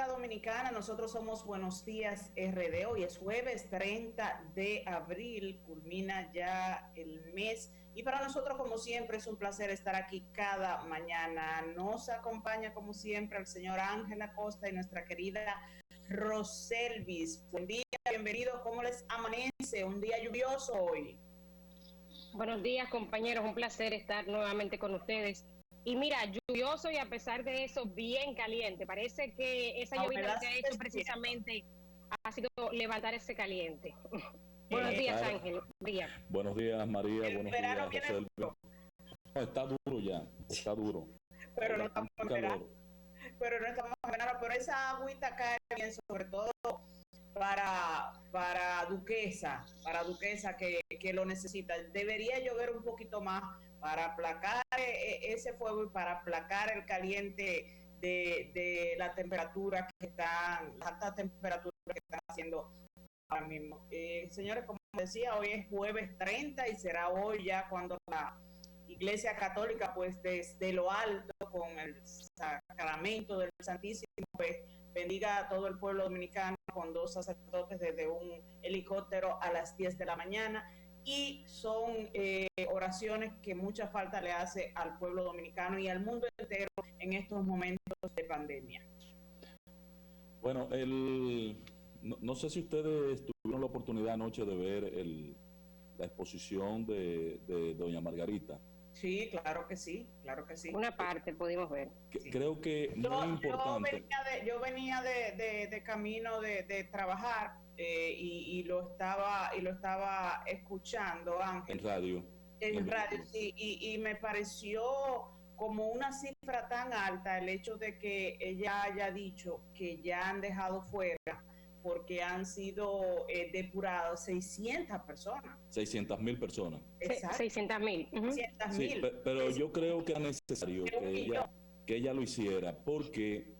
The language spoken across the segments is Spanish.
República Dominicana, nosotros somos Buenos Días RD. Hoy es jueves 30 de abril, culmina ya el mes y para nosotros, como siempre, es un placer estar aquí cada mañana. Nos acompaña, como siempre, el señor Ángel Acosta y nuestra querida Roselvis. Buen día, bienvenidos. ¿Cómo les amanece? Un día lluvioso hoy. Buenos días, compañeros, un placer estar nuevamente con ustedes. Y mira, lluvioso y a pesar de eso, bien caliente. Parece que esa lluvia lo que ha hecho precisamente ha sido levantar ese caliente. Buenos días, Ángel. Buenos días, María. Buenos días, José. No, está duro ya, está duro. Pero no estamos en verano. Pero no estamos en verano, pero esa agüita cae bien, sobre todo para Duquesa que lo necesita. Debería llover un poquito más para aplacar ese fuego y para aplacar el caliente de la temperatura que están, las altas temperaturas que están haciendo ahora mismo. Señores, como decía, hoy es jueves 30 y será hoy ya cuando la Iglesia Católica, pues desde lo alto, con el sacramento del Santísimo, pues bendiga a todo el pueblo dominicano con 2 sacerdotes desde un helicóptero a las 10 de la mañana. Y son oraciones que mucha falta le hace al pueblo dominicano y al mundo entero en estos momentos de pandemia. Bueno, no sé si ustedes tuvieron la oportunidad anoche de ver la exposición de doña Margarita. Sí, claro que sí, claro que sí. Una parte pudimos ver. Sí. Creo que muy importante. Yo venía de camino de trabajar y lo estaba escuchando, Ángel. En radio. En radio, sí, y me pareció como una cifra tan alta el hecho de que ella haya dicho que ya han dejado fuera, porque han sido depuradas 600 personas. 600.000 personas. Exacto. 600.000. 600.000. Sí, pero yo creo que es necesario que ella lo hiciera, porque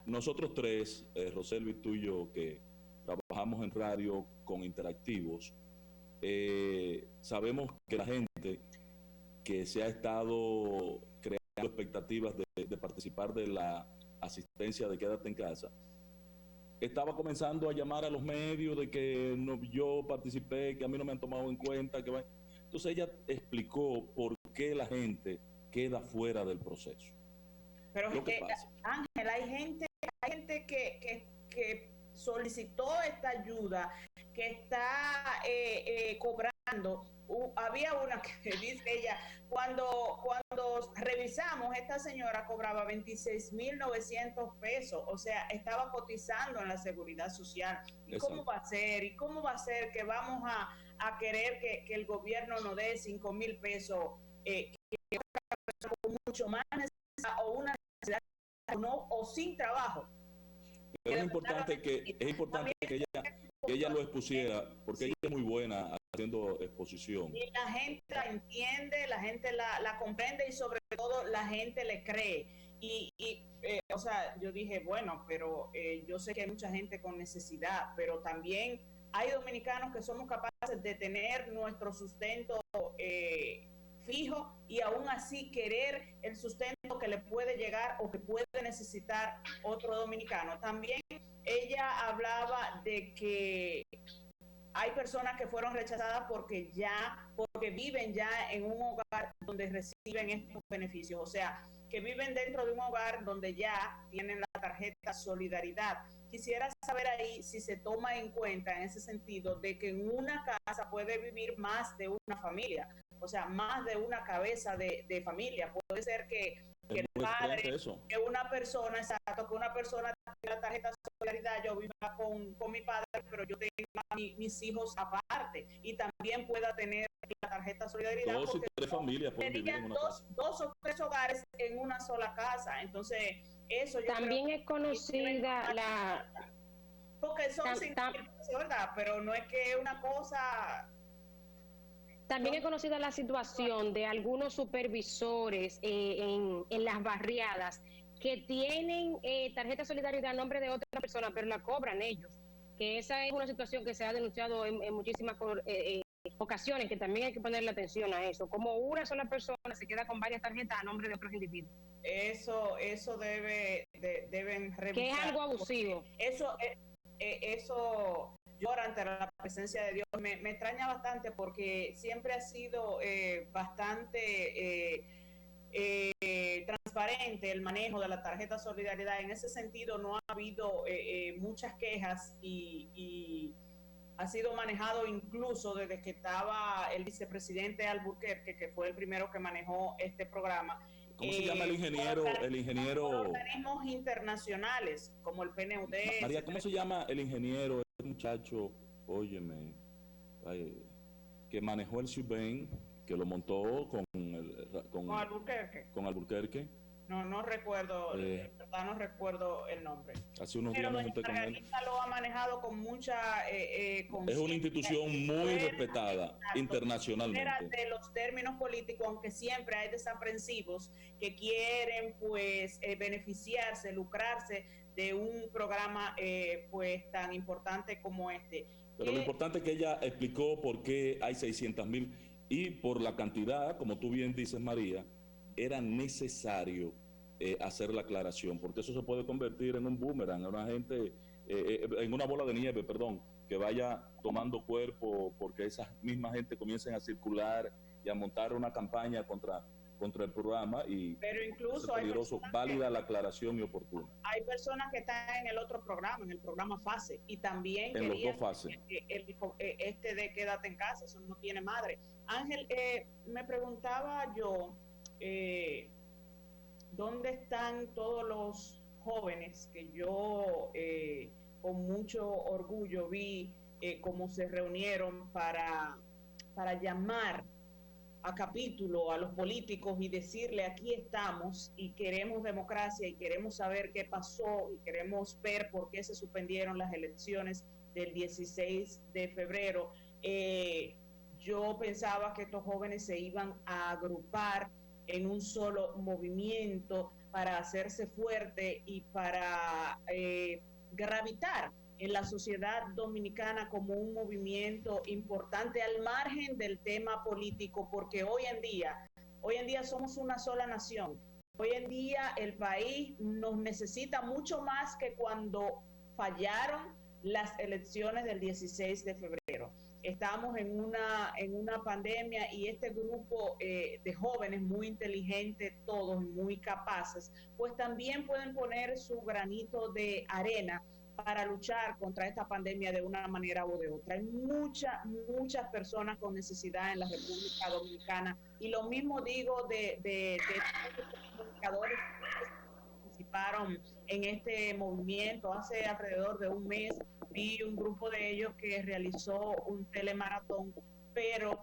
nosotros tres, Roselvis, tú y yo, que trabajamos en radio con interactivos, sabemos que la gente que se ha estado creando expectativas de participar de la asistencia de Quédate en Casa, estaba comenzando a llamar a los medios de que yo participé, que a mí no me han tomado en cuenta. Entonces ella explicó por qué la gente queda fuera del proceso. Pero Ángel, hay gente que solicitó esta ayuda, que está cobrando. Había una que dice ella, cuando revisamos, esta señora cobraba 26.900 pesos, o sea, estaba cotizando en la Seguridad Social. ¿Y cómo va a ser? ¿Y cómo va a ser que vamos a querer que el gobierno nos dé 5.000 pesos, que una persona con mucho más necesidad o una necesidad o sin trabajo? Pero es importante que ella lo expusiera, porque ella es muy buena haciendo exposición. Y la gente la entiende, la gente la comprende y sobre todo la gente le cree. O sea, yo dije, bueno, pero yo sé que hay mucha gente con necesidad, pero también hay dominicanos que somos capaces de tener nuestro sustento fijo y aún así querer el sustento que le puede llegar o que puede necesitar otro dominicano. También ella hablaba de que hay personas que fueron rechazadas porque viven ya en un hogar donde reciben estos beneficios, o sea, que viven dentro de un hogar donde ya tienen la tarjeta Solidaridad. Quisiera saber ahí si se toma en cuenta en ese sentido de que en una casa puede vivir más de una familia, o sea, más de una cabeza de familia. Puede ser que el padre, que una persona tenga la tarjeta Solidaridad, yo viva con mi padre, pero yo tengo mis hijos aparte, y también pueda tener la tarjeta Solidaridad. Dos y tres familias pueden vivir en una casa. 2 o 3 hogares en una sola casa. Entonces, eso yo también creo es conocida la... Porque son 5.000 pesos, ¿verdad? Pero no es que una cosa... También es conocida la situación de algunos supervisores en las barriadas que tienen tarjeta Solidaridad a nombre de otra persona, pero la cobran ellos. Que esa es una situación que se ha denunciado en muchísimas ocasiones, que también hay que ponerle atención a eso. Como una sola persona se queda con varias tarjetas a nombre de otros individuos. Eso debe deben revisar. Que es algo abusivo. Eso yo ante la presencia de Dios me extraña bastante, porque siempre ha sido bastante transparente el manejo de la tarjeta Solidaridad. En ese sentido no ha habido muchas quejas y ha sido manejado incluso desde que estaba el vicepresidente Alburquerque, que fue el primero que manejó este programa. ¿Cómo se llama el ingeniero? Organismos internacionales como el PNUD. María, ¿cómo se llama el ingeniero, el muchacho, óyeme, que manejó el SUBEN, que lo montó con Alburquerque? Con Alburquerque. No recuerdo, de verdad no recuerdo el nombre. Hace unos días me junté con él. Lo ha manejado con mucha es una institución muy respetada internacionalmente. De los términos políticos, aunque siempre hay desaprensivos que quieren pues beneficiarse, lucrarse de un programa pues tan importante como este. Pero lo importante es que ella explicó por qué hay 600,000 y por la cantidad, como tú bien dices, María, era necesario hacer la aclaración, porque eso se puede convertir en un boomerang, en una bola de nieve, perdón, que vaya tomando cuerpo, porque esa misma gente comiencen a circular y a montar una campaña contra el programa, y pero incluso es peligroso. Válida la aclaración y oportuna. Hay personas que están en el otro programa, en el programa FASE, y también en los dos fases. Este de quédate en casa, eso no tiene madre. Ángel, me preguntaba yo, ¿dónde están todos los jóvenes que yo con mucho orgullo vi cómo se reunieron para llamar a capítulo a los políticos y decirle: aquí estamos y queremos democracia y queremos saber qué pasó y queremos ver por qué se suspendieron las elecciones del 16 de febrero? Yo pensaba que estos jóvenes se iban a agrupar en un solo movimiento para hacerse fuerte y para gravitar en la sociedad dominicana como un movimiento importante al margen del tema político, porque hoy en día somos una sola nación. Hoy en día el país nos necesita mucho más que cuando fallaron las elecciones del 16 de febrero. Estamos en una pandemia y este grupo de jóvenes muy inteligentes, todos muy capaces, pues también pueden poner su granito de arena para luchar contra esta pandemia de una manera u de otra. Hay muchas personas con necesidad en la República Dominicana, y lo mismo digo de los comunicadores que participaron en este movimiento. Hace alrededor de un mes vi un grupo de ellos que realizó un telemaratón, pero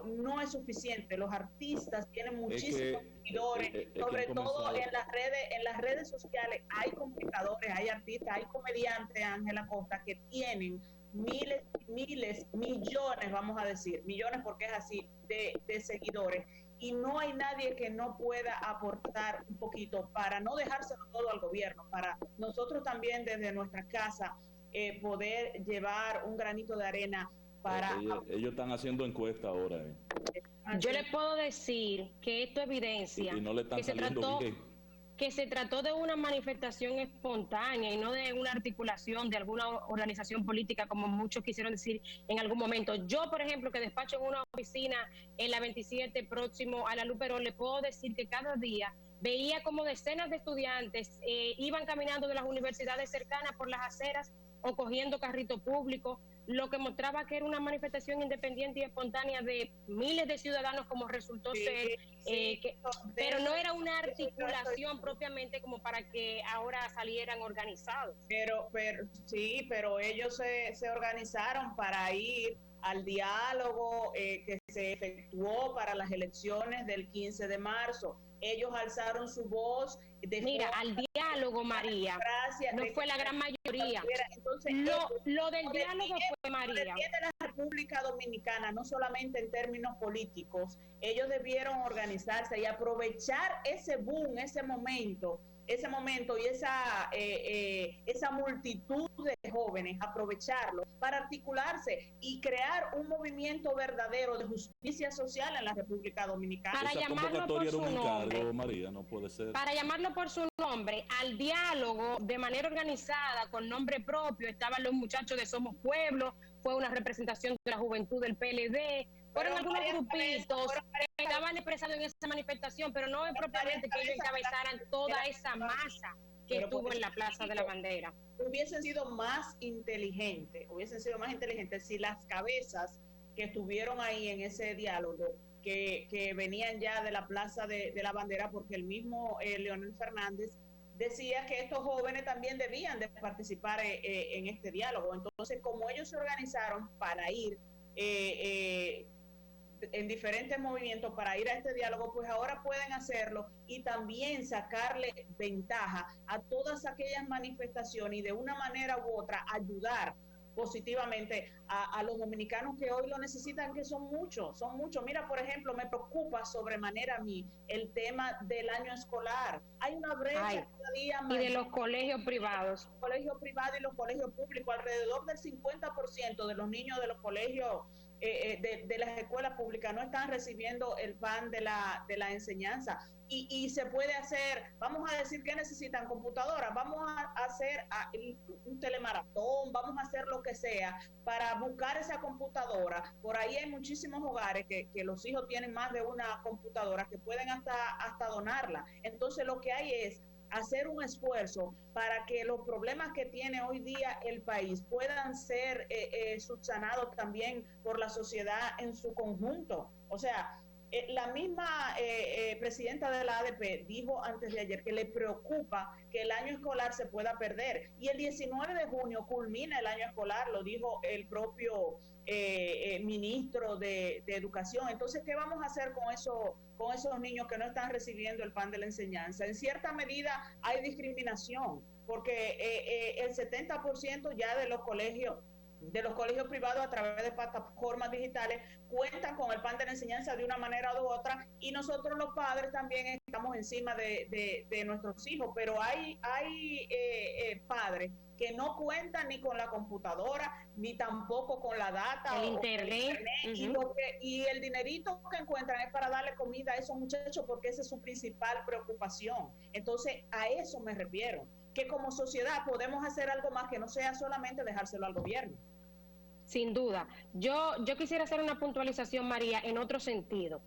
no es suficiente. Los artistas tienen muchísimos seguidores, sobre todo en las redes sociales. Hay comunicadores, hay artistas, hay comediantes, Ángela Costa, que tienen miles, millones, vamos a decir, millones porque es así, de seguidores, y no hay nadie que no pueda aportar un poquito para no dejárselo todo al gobierno, para nosotros también desde nuestra casa poder llevar un granito de arena. Ellos están haciendo encuesta ahora. Yo les puedo decir que esto evidencia y no le están que se trató de una manifestación espontánea y no de una articulación de alguna organización política, como muchos quisieron decir en algún momento. Yo, por ejemplo, que despacho en una oficina en la 27 próximo a la Luperón, le puedo decir que cada día veía como decenas de estudiantes iban caminando de las universidades cercanas por las aceras o cogiendo carrito público, lo que mostraba que era una manifestación independiente y espontánea de miles de ciudadanos, como resultó ser, pero no era una articulación propiamente como para que ahora salieran organizados. Pero ellos se organizaron para ir al diálogo que se efectuó para las elecciones del 15 de marzo. Ellos alzaron su voz. Al diálogo, María, no fue la gran mayoría. Entonces, lo del diálogo fue, María. De la República Dominicana, no solamente en términos políticos, ellos debieron organizarse y aprovechar ese boom, ese momento ese momento y esa multitud de jóvenes, aprovecharlo para articularse y crear un movimiento verdadero de justicia social en la República Dominicana. Para Esa llamarlo por convocatoria era su un encargo, nombre. María, no puede ser. Para llamarlo por su nombre, al diálogo de manera organizada, con nombre propio, estaban los muchachos de Somos Pueblo, fue una representación de la juventud del PLD, fueron algunos grupitos que estaban expresados en esa manifestación, pero no es propiamente que ellos encabezaran toda esa masa que estuvo en la Plaza de la Bandera. Hubiesen sido más inteligentes si las cabezas que estuvieron ahí en ese diálogo, que venían ya de la Plaza de la Bandera, porque el mismo Leonel Fernández decía que estos jóvenes también debían de participar en este diálogo. Entonces, como ellos se organizaron para ir en diferentes movimientos para ir a este diálogo, pues ahora pueden hacerlo y también sacarle ventaja a todas aquellas manifestaciones y de una manera u otra ayudar positivamente a los dominicanos que hoy lo necesitan, que son muchos. Mira, por ejemplo, me preocupa sobremanera a mí el tema del año escolar. Hay una brecha cada día más. Y de los colegios privados. Los colegios privados y los colegios públicos, alrededor del 50% de los niños de los colegios de las escuelas públicas no están recibiendo el pan de la enseñanza. Y se puede hacer, vamos a decir que necesitan computadoras, vamos a hacer un telemaratón, vamos a hacer lo que sea para buscar esa computadora. Por ahí hay muchísimos hogares que los hijos tienen más de una computadora que pueden hasta donarla. Entonces lo que hay es hacer un esfuerzo para que los problemas que tiene hoy día el país puedan ser subsanados también por la sociedad en su conjunto. O sea, la misma presidenta de la ADP dijo antes de ayer que le preocupa que el año escolar se pueda perder. Y el 19 de junio culmina el año escolar, lo dijo el propio ministro de Educación. Entonces, ¿qué vamos a hacer con esos niños que no están recibiendo el pan de la enseñanza? En cierta medida hay discriminación, porque el 70% ya de los colegios privados a través de plataformas digitales cuentan con el pan de la enseñanza de una manera u otra, y nosotros los padres también estamos encima de nuestros hijos, pero hay padres que no cuentan ni con la computadora, ni tampoco con la data, el internet. Y el dinerito que encuentran es para darle comida a esos muchachos, porque esa es su principal preocupación. Entonces, a eso me refiero, que como sociedad podemos hacer algo más que no sea solamente dejárselo al gobierno. Sin duda. Yo quisiera hacer una puntualización, María, en otro sentido.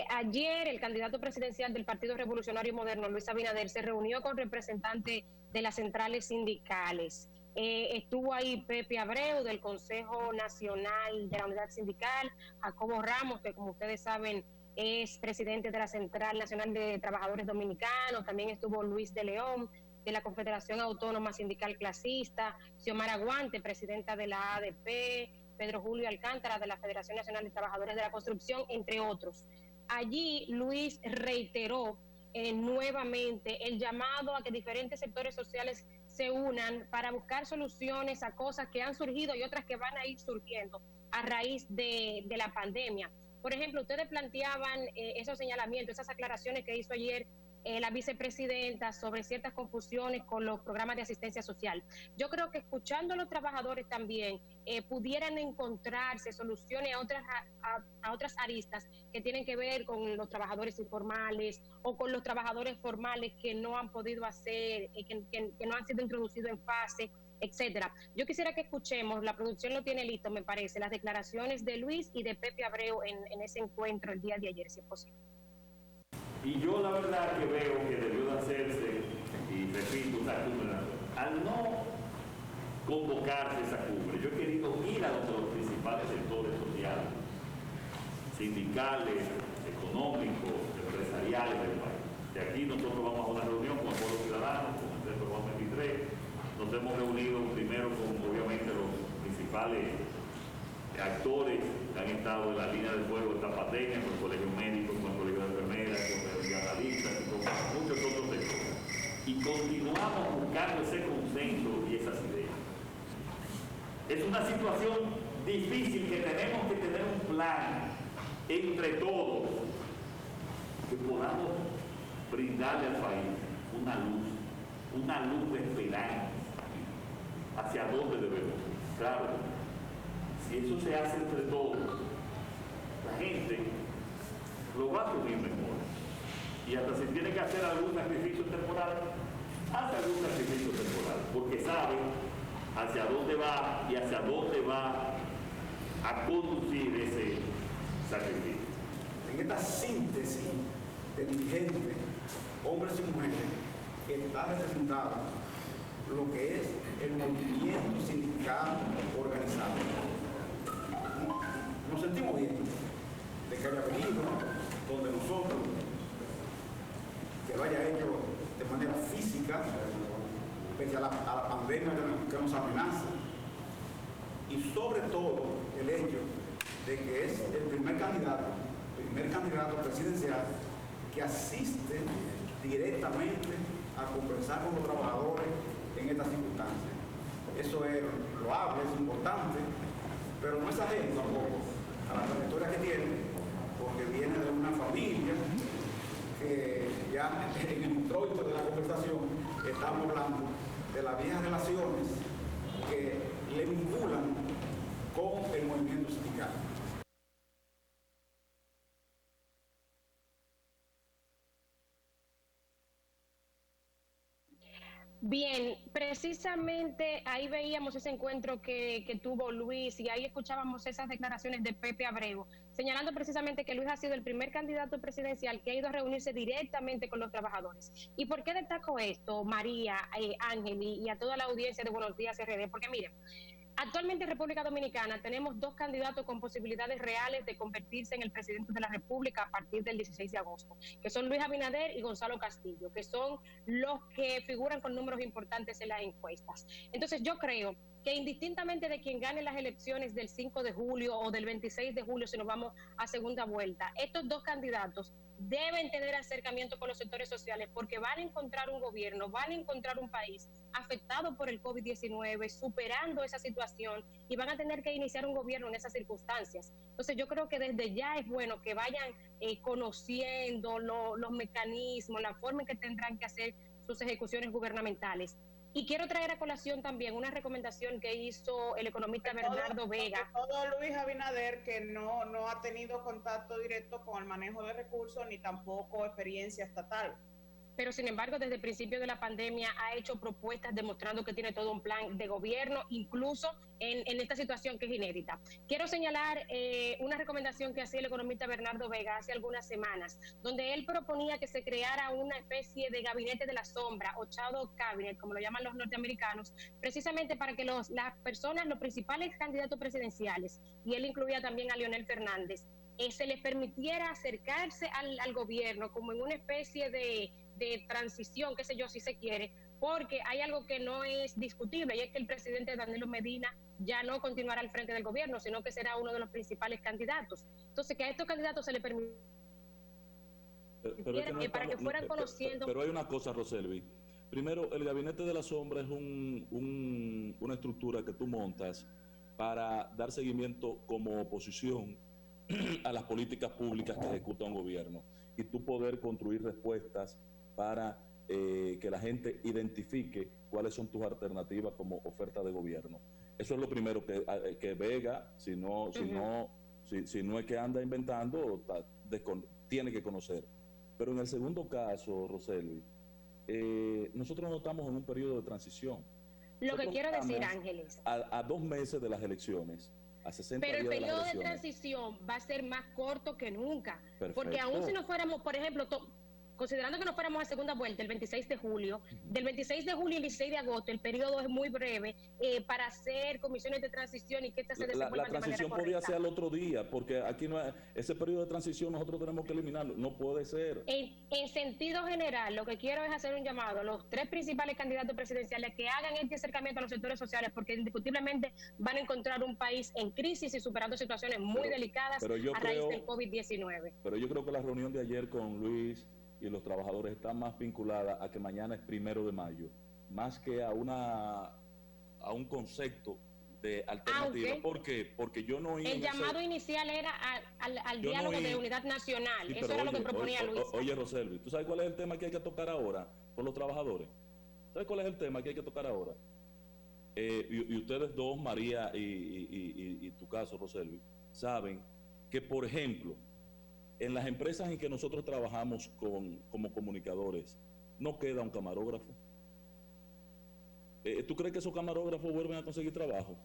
Ayer el candidato presidencial del Partido Revolucionario Moderno, Luis Abinader, se reunió con representantes de las centrales sindicales. Estuvo ahí Pepe Abreu del Consejo Nacional de la Unidad Sindical, Jacobo Ramos, que como ustedes saben es presidente de la Central Nacional de Trabajadores Dominicanos, también estuvo Luis de León, de la Confederación Autónoma Sindical Clasista, Xiomara Guante, presidenta de la ADP, Pedro Julio Alcántara, de la Federación Nacional de Trabajadores de la Construcción, entre otros. Allí Luis reiteró nuevamente el llamado a que diferentes sectores sociales se unan para buscar soluciones a cosas que han surgido y otras que van a ir surgiendo a raíz de la pandemia. Por ejemplo, ustedes planteaban esos señalamientos, esas aclaraciones que hizo ayer la vicepresidenta sobre ciertas confusiones con los programas de asistencia social. Yo creo que escuchando a los trabajadores también pudieran encontrarse soluciones a otras aristas que tienen que ver con los trabajadores informales o con los trabajadores formales que no han podido hacer, que no han sido introducidos en fase, etcétera. Yo quisiera que escuchemos, la producción lo tiene listo, me parece, las declaraciones de Luis y de Pepe Abreu en ese encuentro el día de ayer, si es posible. Y yo la verdad que veo que debió de hacerse, y repito, esa cumbre, al no convocarse esa cumbre, yo he querido ir a los principales sectores sociales, sindicales, económicos, empresariales del país. De aquí nosotros vamos a una reunión con el Pueblo Ciudadano, con el Centro Juan 23, nos hemos reunido primero con obviamente los principales actores que han estado en la línea de fuego de esta pandemia, con el Colegio Médico, con el Colegio de Enfermeras, con los analistas y con muchos otros sectores. Y continuamos buscando ese consenso y esas ideas. Es una situación difícil que tenemos que tener un plan entre todos que podamos brindarle al país una luz de esperanza hacia dónde debemos. Claro, si eso se hace entre todos, la gente lo va a asumir mejor. Y hasta si tiene que hacer algún sacrificio temporal, hace algún sacrificio temporal, porque sabe hacia dónde va y hacia dónde va a conducir ese sacrificio. En esta síntesis de dirigentes, hombres y mujeres, está representado lo que es el movimiento sindical organizado. Nos sentimos bien de que haya venido donde nosotros, que lo haya hecho de manera física, pese a la pandemia que nos amenaza, y sobre todo el hecho de que es el primer candidato presidencial que asiste directamente a conversar con los trabajadores en estas circunstancias. Eso es loable, es importante, pero no es ajeno tampoco a la trayectoria que tiene, porque viene de una familia que ya en el introito de la conversación estamos hablando de las viejas relaciones que le vinculan con el movimiento sindical. Bien, precisamente ahí veíamos ese encuentro que tuvo Luis y ahí escuchábamos esas declaraciones de Pepe Abreu, señalando precisamente que Luis ha sido el primer candidato presidencial que ha ido a reunirse directamente con los trabajadores. ¿Y por qué destaco esto, María, Ángel y a toda la audiencia de Buenos Días RD? Porque miren, actualmente en República Dominicana tenemos dos candidatos con posibilidades reales de convertirse en el presidente de la República a partir del 16 de agosto, que son Luis Abinader y Gonzalo Castillo, que son los que figuran con números importantes en las encuestas. Entonces yo creo que indistintamente de quien gane las elecciones del 5 de julio o del 26 de julio, si nos vamos a segunda vuelta, estos dos candidatos deben tener acercamiento con los sectores sociales porque van a encontrar un gobierno, van a encontrar un país afectado por el COVID-19, superando esa situación y van a tener que iniciar un gobierno en esas circunstancias. Entonces yo creo que desde ya es bueno que vayan conociendo los mecanismos, la forma en que tendrán que hacer sus ejecuciones gubernamentales. Y quiero traer a colación también una recomendación que hizo el economista Bernardo Vega. Todo Luis Abinader, que no ha tenido contacto directo con el manejo de recursos ni tampoco experiencia estatal. Pero sin embargo, desde el principio de la pandemia ha hecho propuestas demostrando que tiene todo un plan de gobierno, incluso en esta situación que es inédita. Quiero señalar una recomendación que hacía el economista Bernardo Vega hace algunas semanas, donde él proponía que se creara una especie de gabinete de la sombra, o shadow cabinet, como lo llaman los norteamericanos, precisamente para que las personas, los principales candidatos presidenciales, y él incluía también a Leonel Fernández, se les permitiera acercarse al gobierno como en una especie de transición, qué sé yo, si se quiere, porque hay algo que no es discutible y es que el presidente Danilo Medina ya no continuará al frente del gobierno, sino que será uno de los principales candidatos. Entonces, que a estos candidatos se les permitiera para que fueran conociendo... Pero hay una cosa, Roselvi. Primero, el gabinete de la sombra es una estructura que tú montas para dar seguimiento como oposición a las políticas públicas que ejecuta un gobierno y tú poder construir respuestas para que la gente identifique cuáles son tus alternativas como oferta de gobierno. Eso es lo primero que Vega, si no es que anda inventando, tiene que conocer. Pero en el segundo caso, Roselvi, nosotros no estamos en un periodo de transición. Lo que quiero decir, Ángeles, a 2 meses de las elecciones, a 60 pero el días periodo de de transición va a ser más corto que nunca. Perfecto. Porque aún si no fuéramos, por ejemplo, considerando que nos fuéramos a segunda vuelta el 26 de julio, del 26 de julio al 16 de agosto, el periodo es muy breve para hacer comisiones de transición y que estas se desenvuelvan de manera correcta. La transición podría ser al otro día, porque aquí no ese periodo de transición nosotros tenemos que eliminarlo, no puede ser. En sentido general, lo que quiero es hacer un llamado a los 3 principales candidatos presidenciales que hagan este acercamiento a los sectores sociales, porque indiscutiblemente van a encontrar un país en crisis y superando situaciones muy delicadas a raíz del COVID-19. Pero yo creo que la reunión de ayer con Luis y los trabajadores está más vinculada a que mañana es 1 de mayo, más que a un concepto de alternativa. ¿Por qué? Porque yo no... El llamado inicial era al diálogo de unidad nacional. Sí, eso era lo que proponía Luis. Oye, Roselvi, ¿tú sabes cuál es el tema que hay que tocar ahora? con los trabajadores. ¿Sabes cuál es el tema que hay que tocar ahora? Y ustedes dos, María y tu caso, Roselvi, saben que, por ejemplo, en las empresas en que nosotros trabajamos como comunicadores, no queda un camarógrafo. ¿Tú crees que esos camarógrafos vuelven a conseguir trabajo?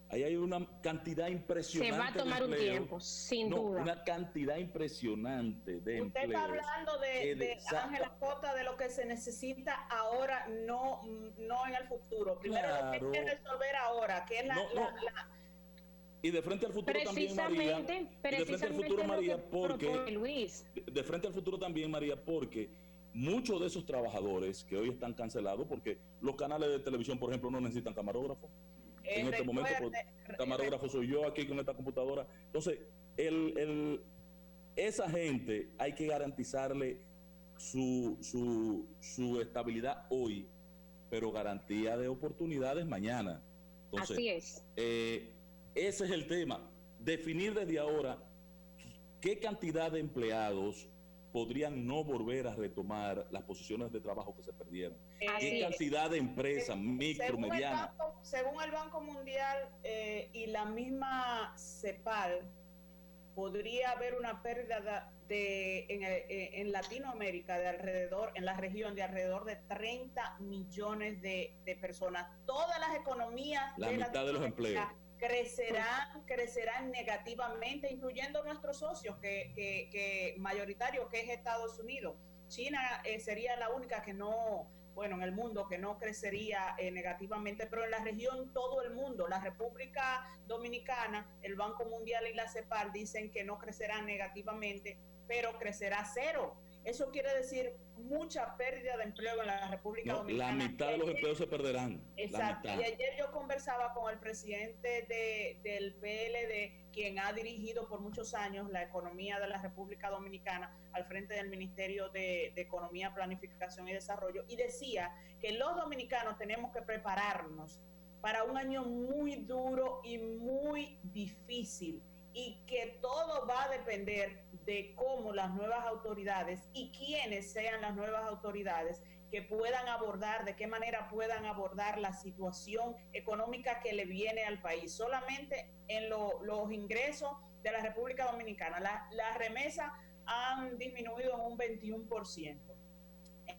Ahí hay una cantidad impresionante. Se va a tomar un tiempo, sin duda. Una cantidad impresionante de empleos. Usted está hablando de Ángela Cota, de lo que se necesita ahora, no en el futuro. Primero lo que hay que resolver ahora, que es y de frente al futuro también, María. Y de frente al futuro, María, porque Luis. De frente al futuro también, María, porque muchos de esos trabajadores que hoy están cancelados, porque los canales de televisión, por ejemplo, no necesitan camarógrafos. En este momento, pues, camarógrafo soy yo aquí con esta computadora. Entonces, esa gente hay que garantizarle su estabilidad hoy, pero garantía de oportunidades mañana. Entonces, así es. Ese es el tema. Definir desde ahora qué cantidad de empleados podrían no volver a retomar las posiciones de trabajo que se perdieron. ¿Qué cantidad de empresas micro, medianas? Según el Banco Mundial y la misma CEPAL, podría haber una pérdida en Latinoamérica en la región de alrededor de 30 millones de personas. Todas las economías la mitad de los empleos crecerán negativamente, incluyendo nuestros socios que mayoritario, que es Estados Unidos. China sería la única que no, bueno, en el mundo que no crecería negativamente, pero en la región todo el mundo, la República Dominicana, el Banco Mundial y la CEPAL dicen que no crecerán negativamente, pero crecerá cero. Eso quiere decir mucha pérdida de empleo en la República Dominicana. La mitad de los empleos se perderán. Exacto. Y ayer yo conversaba con el presidente del PLD, quien ha dirigido por muchos años la economía de la República Dominicana al frente del Ministerio de Economía, Planificación y Desarrollo, y decía que los dominicanos tenemos que prepararnos para un año muy duro y muy difícil, y que todo va a depender de cómo las nuevas autoridades y quiénes sean las nuevas autoridades que puedan abordar, de qué manera puedan abordar la situación económica que le viene al país. Solamente en los ingresos de la República Dominicana, las remesas han disminuido en un 21%.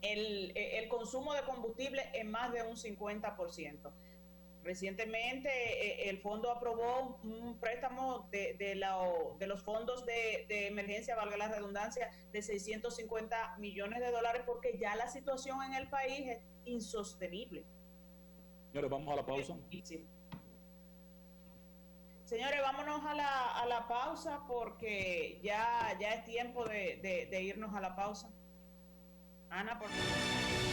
El consumo de combustible en más de un 50%. Recientemente el fondo aprobó un préstamo de los fondos de emergencia, valga la redundancia, de 650 millones de dólares, porque ya la situación en el país es insostenible. Señores, vamos a la pausa. Sí. Señores, vámonos a la pausa, porque ya es tiempo de irnos a la pausa. Ana, por favor.